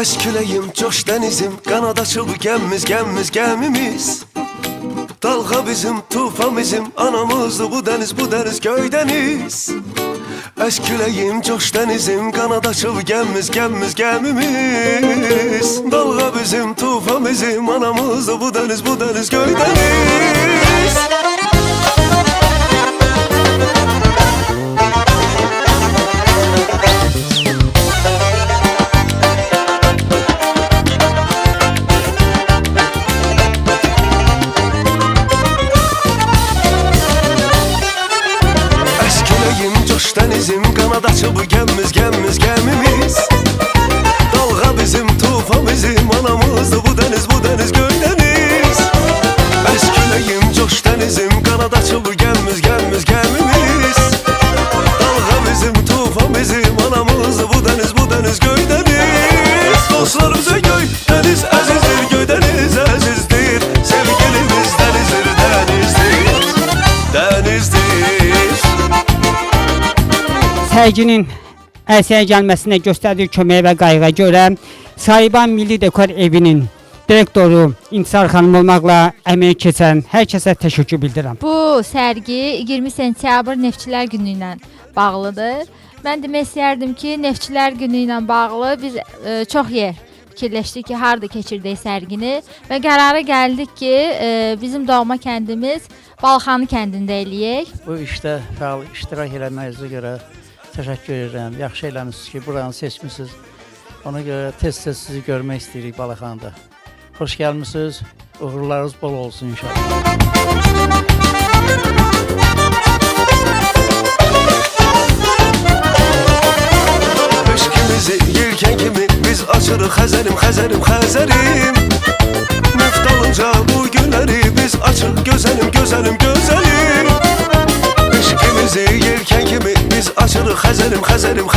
Eş küleyim, coş denizim, kanat açıp gemimiz. Dalga bizim, tufan bizim, anamızdı bu deniz göydeniz. Eş küleyim, coş denizim, kanat açıp gemimiz. Dalga bizim, tufan bizim, anamızdı bu deniz göydeniz. Denizim kanat açıp gemimiz. Dalga bizim, tufan bizim, anamızdı bu deniz göydeniz. Eskileyim, coş denizim, kanat açıp gemimiz. Dalga bizim, tufan bizim, anamızdı bu deniz göydeniz. Dostlar bize göydeniz azizdir, göydeniz azizdir. Sevgilimiz denizdir. Sərginin ərsəyə gəlməsinə göstərdiyi köməyə və qayğıya görə Sahiban Milli Dekor Evinin direktoru İntisar xanım olmaqla əməyi keçən hər kəsə təşəkkür bildirirəm. Bu sərgi 20 sentyabr Neftçilər Günü ilə bağlıdır. Mən demək istərdim ki, Neftçilər Günü ilə bağlı biz çox yer fikirləşdik ki, harada keçirdək sərgini və qərara gəldik ki, bizim doğma kəndimiz Balxanı kəndində eləyək. Bu işdə fəal iştirak eləməyinizə görə təşəkkür edirəm. Yaxşı eləmişsiniz ki, buranı seçmişsiniz. Ona görə tez-tez sizi görmək istəyirik Balxanda. Xoş gəlmişsiniz. Uğurlarınız bol olsun inşallah. Eşkimizi yelken kimi biz açırıq Xəzərim. Neft alınca bu günləri biz açıq gözəlim. Eşkimizi yelken kimi biz açırıq Xəzərim.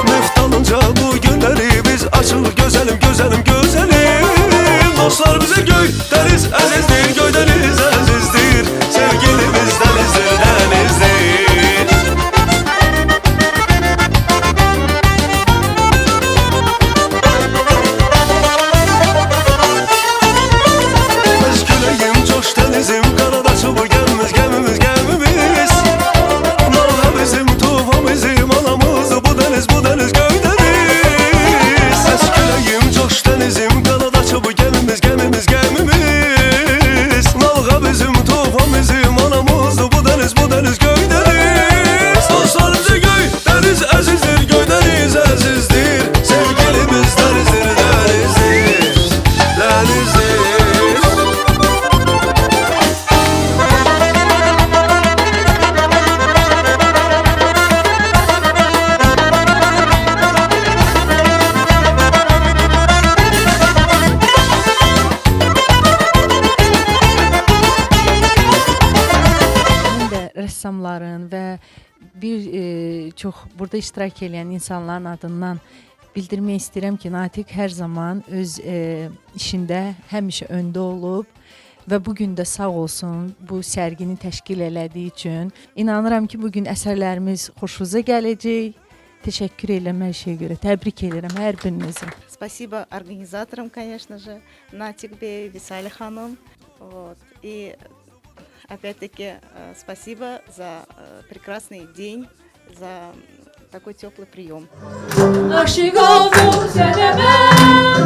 Neft alınca bu günləri biz açıq gözəlim. Dostlar bize göydeniz azizdir, göydeniz azizdir. Sevgilimiz denizdir. Esküleyim, coş denizim, kanat açıp gemimiz. Dalga bizim, tufan bizim, anamızdı bu deniz göydeniz. Esküleyim, coş denizim, kanat açıp gemimiz. Dalga bizim, tufan bizim, anamızdı bu deniz göydeniz. Dostlar bize göydeniz azizdir, göydeniz azizdir. Sevgilimiz denizdir. Rəssamların və çox burada iştirak edən insanların adından bildirmək istəyirəm ki, Natiq hər zaman öz işində həmişə öndə olub və bugün də sağ olsun bu sərgini təşkil elədiyi üçün. İnanıram ki, bugün əsərlərimiz xoşunuza gələcək. Teşekkür ederim her şeye göre. Tebrik ederim her birinizi. Спасибо организаторам, конечно же, Натик Бей, Висали Ханум. Вот. И опять-таки спасибо за прекрасный день, за такой теплый прием. Aşık oldum sana ben,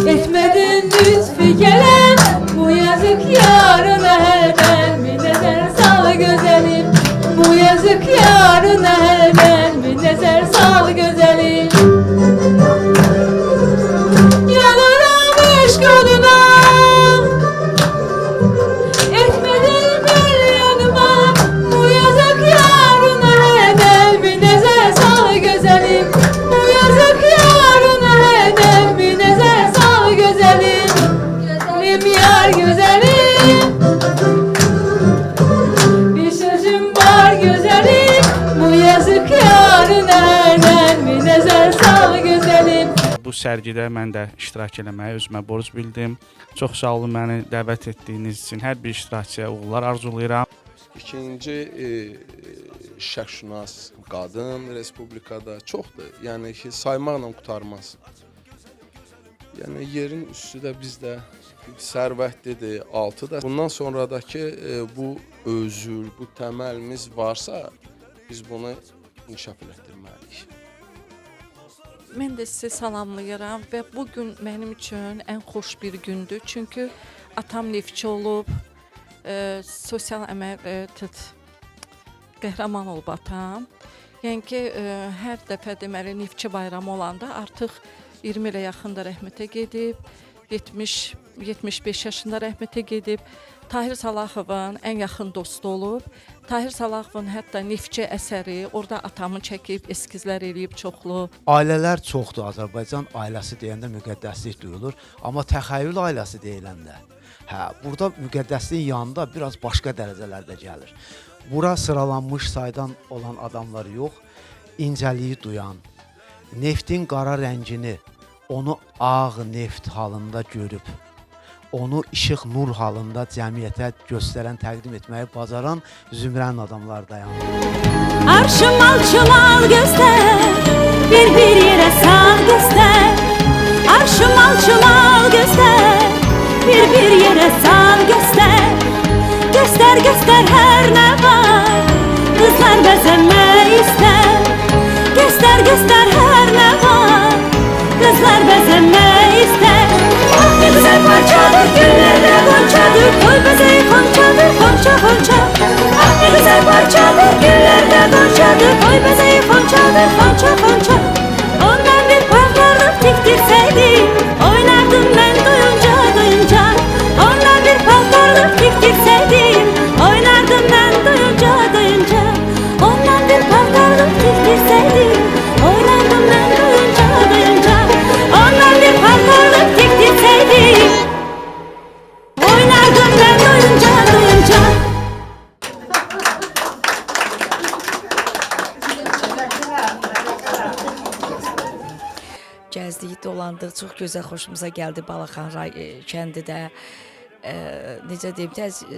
etmedin lütfi gelem, bu yazık yarına hemen bir nezer sal güzelim. Bu yazık yarına hemen bir nezer sal güzelim. Yanıram aşk yoluna, etmedin bir yanıma. Bu yazık yarına hemen bir nezer sal güzelim. Bu yazık yarına hemen bir nezer sal güzelim. sərgidə mən də iştirak eləməyi özümə borc bildim. Çox sağ olun məni dəvət etdiyiniz üçün. Hər bir iştirakçıya uğurlar arzulayıram. İkinci şəxsşünas qadın respublikada çoxdur. Yəni ki, saymaqla qurtarmaz. Yəni yerin üstü də bizdə sərvətlidir, altı da. Bundan sonradakı bu özül, bu təməlimiz varsa, biz bunu inkişaf elətdirməliyik. Mən də sizi salamlayıram və bu gün mənim üçün ən xoş bir gündür. Çünki atam neftçi olub, sosial əmək qəhrəman olub atam. Yəni ki, hər dəfə deməli neftçi bayramı olanda artıq 20 ilə yaxında rəhmətə gedib, 75 yaşında rəhmətə gedib. Tahir Salahovun ən yaxın dostu olub. Tahir Salahovun hətta neftçi əsəri orada atamı çəkib, eskizlər eləyib çoxlu. Ailələr çoxdur. Azərbaycan ailəsi deyəndə müqəddəslik duyulur. Amma təxəyyül ailəsi deyiləndə, burada müqəddəsliyin yanında biraz başqa dərəcələrdə gəlir. Bura sıralanmış saydan olan adamlar yox, incəliyi duyan, neftin qara rəngini, onu ağ neft halında görüb, onu işıq nur halında cəmiyyətə göstərən, təqdim etməyi bacaran zümrənin adamlar dayanır. Arşım alçımal göster, bir yere sal göster. Arşım alçımal göster, bir yere sal göster. Göster göster her ne var, kızlar bezenme ister. Göster göster her ne var, kızlar bezenme ister. Ah ne güzel parçadır, güllerde goncadır. Koy bezeyi konçadır, konça konça. Ah ne güzel parçadır, güllerde goncadır. Koy bezeyi konçadır, konça konça. Ondan bir paltarlık diktirseydim, oynardım ben duyunca duyunca. Ondan bir paltarlık diktirseydim, oynardım ben duyunca duyunca. Ondan bir paltarlık diktirseydim, oynardım ben duyunca duyunca. Ondan bir paltarlık diktirseydim, oynardım ben duyunca duyunca. Gəzdik, dolandıq, çox gözəl, xoşumuza gəldi Balaxan kəndi də. Necə deyim,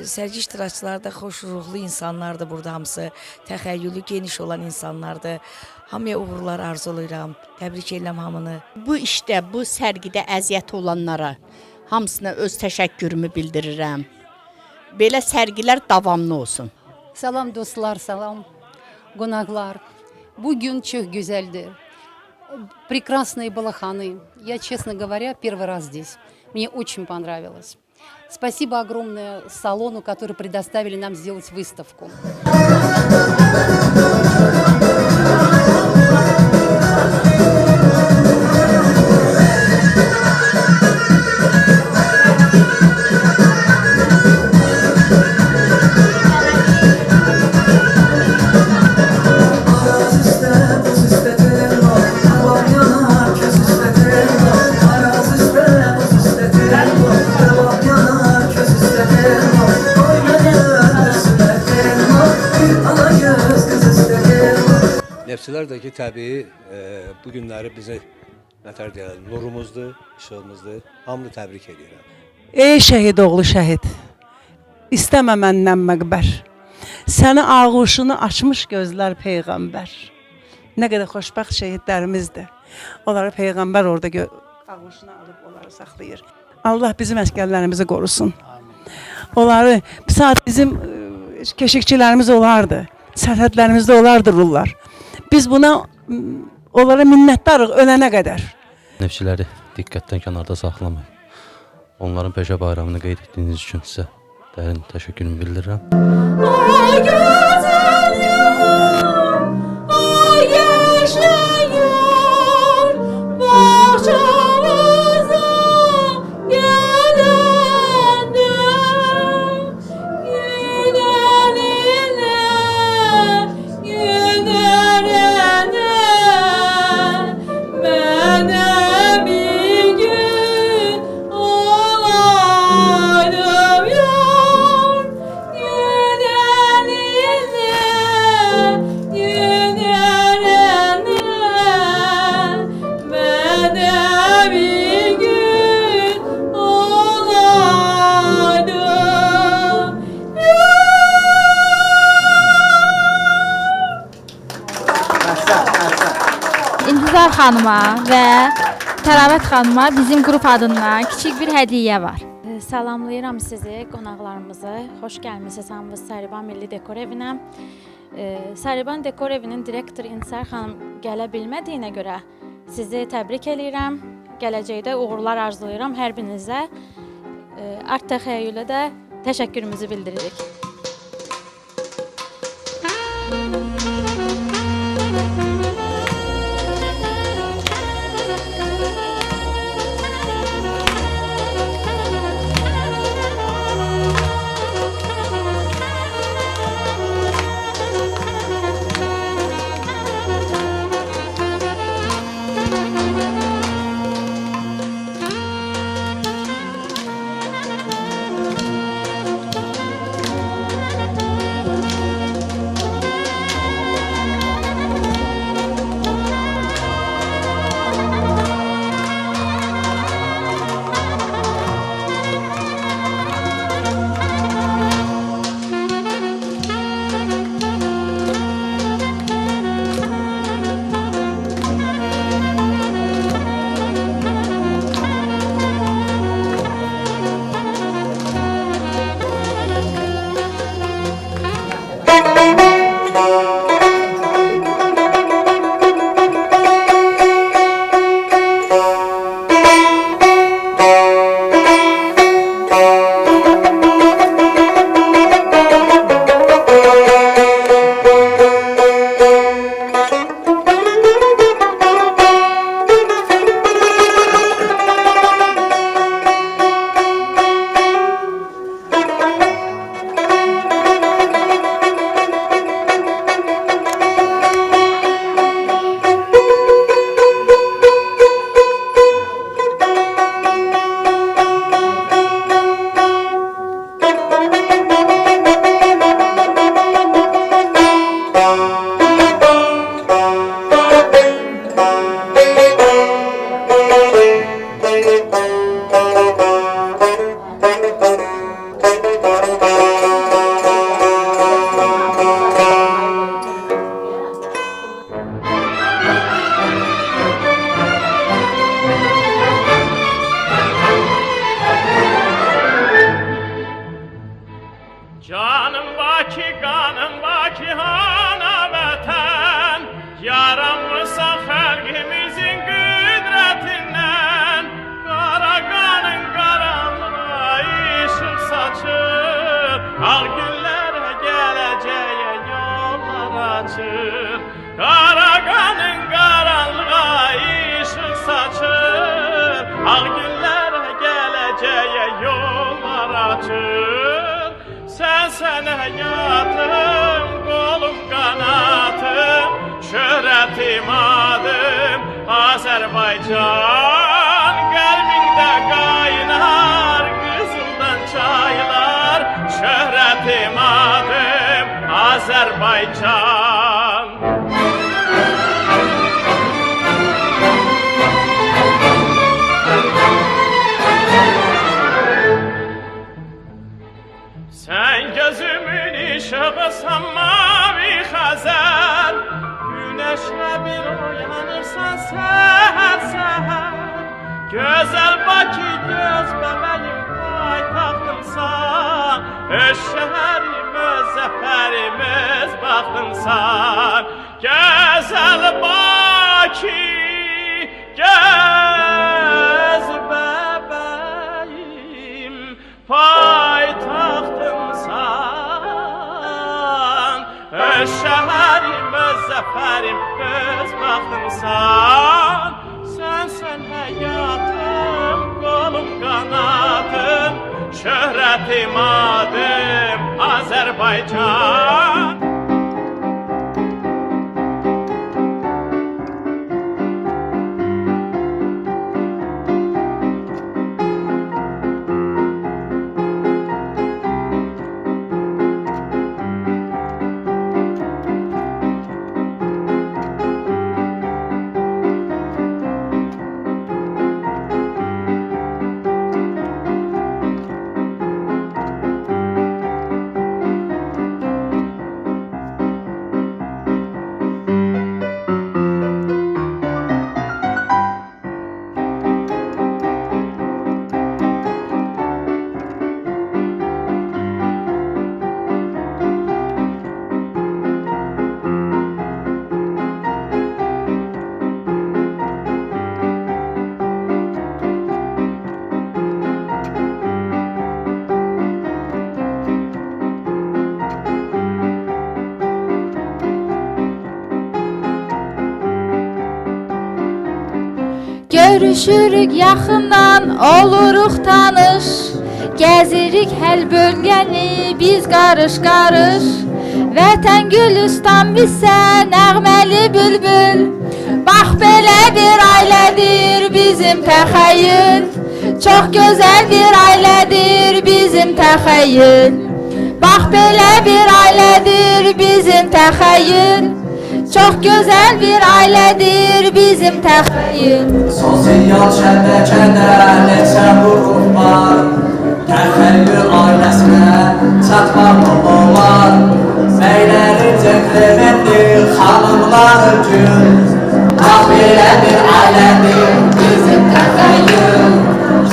sərgi iştirakçıları da xoş ruhlu insanlardır burada hamısı. Təxəyyülü geniş olan insanlardır. Hamıya uğurlar arzulayıram. Təbrik edirəm hamını. Bu işdə, bu sərgidə əziyyət olanlara hamısına öz təşəkkürümü bildirirəm. Belə sərgilər davamlı olsun. Salam dostlar, salam qonaqlar. Bugün çox gözəldir. Прекрасные балаханы. Я, честно говоря, первый раз здесь. Мне очень понравилось. Спасибо огромное салону, который предоставили нам сделать выставку. Neftçilər də ki, təbii bu günləri bizə nətər deyək, nurumuzdur, işığımızdır. Hamını təbrik edirəm. Ey şəhid oğlu şəhid, istəmə məndən məqbər. Səni ağuşunu açmış gözlər Peyğəmbər. Nə qədər xoşbəxt şəhidlərimizdir. Onları Peyğəmbər orada ağuşuna alıb onları saxlayır. Allah bizim əskərlərimizi qorusun. Onları, bir saat bizim keşikçilərimiz olardı. Sərhədlərimizdə olardırırlar. Biz buna onlara minnətdarıq ölənə qədər. Neftçiləri diqqətdən kənarda saxlamayın. Onların peşə bayramını qeyd etdiyiniz üçün sizə dərin təşəkkürümü bildirirəm. Ay gözəl yol, ay yaşayır, bağçamıza gələndə, günəlinə, mənə bir gün olaydım yar, günəlinə. xanıma və Təravət xanıma bizim qrup adından kiçik bir hədiyyə var. Salamlayıram sizi, qonaqlarımızı. Xoş gəlmisiniz hamınız Sariban Milli Dekor evinə. Sariban Dekor evinin direktoru İntisar xanım gələ bilmədiyinə görə sizi təbrik edirəm. Gələcəkdə uğurlar arzulayıram hər birinizə. Art Təxəyyülə də təşəkkürümüzü bildiririk. Azərbaycan qəlbində qaynar qızıldan çaylar, şöhrətim adım Azərbaycan. Sən gözümün işığısan mavi Xəzər, güneşle bir uyanırsan seher. Güzel Bakı göz bebeğim paytaxtımsan, öz şəhərimiz, zəfərimiz baxtımsan. Güzel Bakı göz bebeğim paytaxtımsan, öz şəhərimiz, zəfərim öz baxtımsan. Sənsən həyatım, qolum qanadım, şöhrətim adım Azərbaycan. Görüşürük yaxından, oluruq tanış. Gəzirik hər bölgəni biz qarış-qarış. Vətən Gülüstan bizsə nəğməli bülbül. Bax belə bir ailədir bizim təxəyyül. Çox gözəl bir ailədir bizim təxəyyül. Bax belə bir ailədir bizim təxəyyül. Çox gözəl bir ailədir bizim təxəyyül. Sosial şəbəkədə neçə qrup var. Təxəyyül ailəsinə çatmaq olar. Bəyləri cəngləmədir, xanımlar üçün. Bax belə bir ailədir bizim təxəyyül.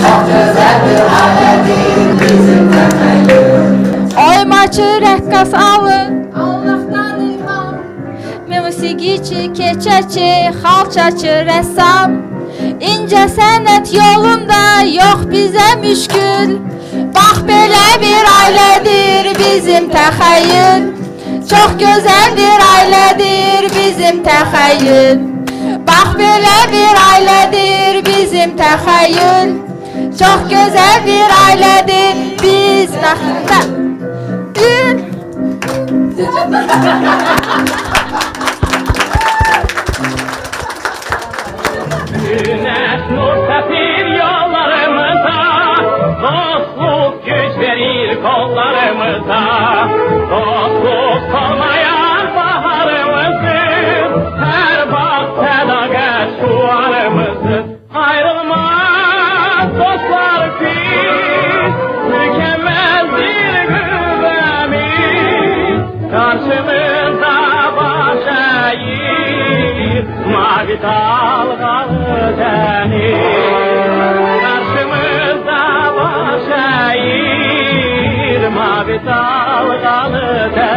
Çox gözəl bir ailədir bizim təxəyyül. Oymaçı rəqqas alın, Allahdan ilham. Musiqiçi, keçəçi, xalçaçı, rəssam. İncə sənət yolunda yox bizə müşkül. Bax belə bir ailədir bizim təxəyyül. Çox gözəl bir ailədir bizim təxəyyül. Bax belə bir ailədir bizim təxəyyül. Çox gözəl bir ailədir biz təxəyyül. Güneş nur sepir yollarımıza, dostluk güç verir kollarımıza. Dostluk solmayan baharımızın, her bak felaket şuarımızın. Ayrılmaz dostlar biz, mükemmel bir güvemiz. Karşımızda baş eğir, mavi dalgalı deniz. Karşımızda baş eğir, mavi dalgalı deniz.